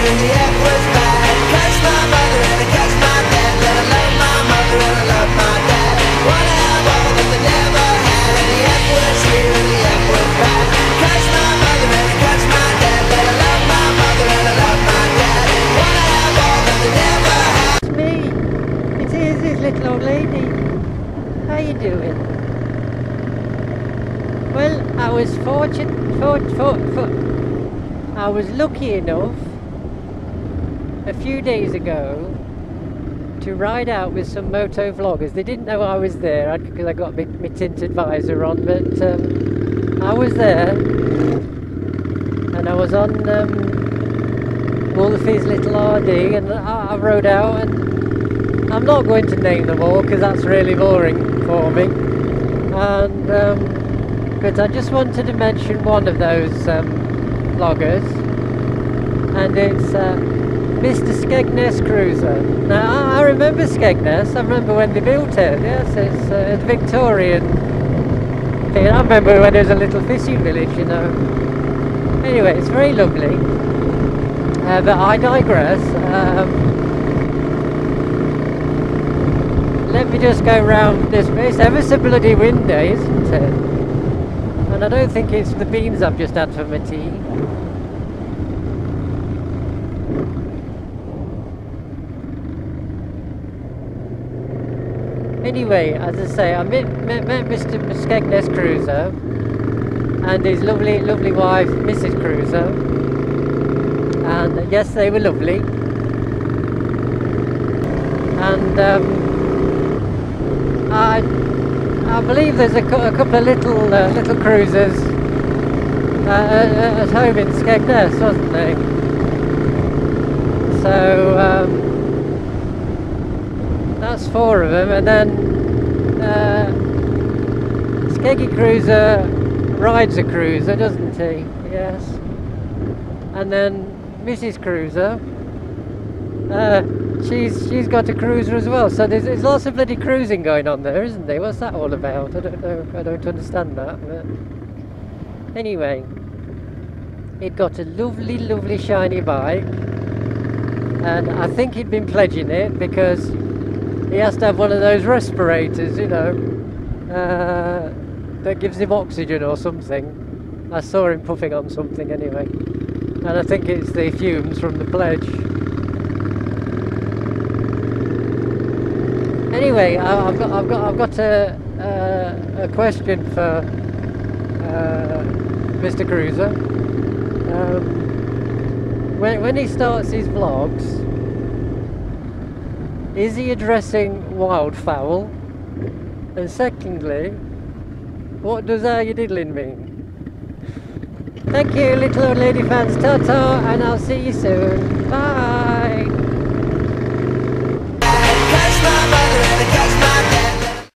and the F was bad. Curse my mother and I curse my dad. Let I love my mother and I love my dad. Wanna have all that they never had. And the F was real and the F was bad. Curse my mother and I curse my dad. Let I love my mother and I love my dad. Wanna have all that they never had. It's me. It is this little old lady. How you doing? Well, I was I was lucky enough a few days ago to ride out with some moto vloggers. They didn't know I was there because I got my tinted visor on, but I was there and I was on Wolfie's little RD, and I rode out, and I'm not going to name them all because that's really boring for me, and but I just wanted to mention one of those vloggers, and it's Mr. Skegness Cruiser. Now I remember Skegness. I remember when they built it. Yes, it's a Victorian thing. I remember when it was a little fishing village, you know. Anyway, it's very lovely. But I digress. Let me just go round this way. It's ever so bloody windy, isn't it? And I don't think it's the beans I've just had for my tea. Anyway, as I say, I met Mr. Skegness Cruiser and his lovely wife, Mrs. Cruiser. And yes, they were lovely. And I believe there's a couple of little cruisers at home in Skegness, wasn't there? So that's 4 of them, and then Skeggy Cruiser rides a cruiser, doesn't he? Yes. And then Mrs. Cruiser, she's got a cruiser as well. So there's lots of bloody cruising going on there, isn't there? What's that all about? I don't know. I don't understand that. But anyway, it got a lovely shiny bike, and I think he'd been pledging it because he has to have one of those respirators, you know, that gives him oxygen or something. I saw him puffing on something anyway, and I think it's the fumes from the pledge. Anyway, I've got a question for Mr. Cruiser. When he starts his vlogs, is he addressing wildfowl? And secondly, what does "are you diddling" mean? Thank you, little old lady fans. Ta-ta, and I'll see you soon. Bye.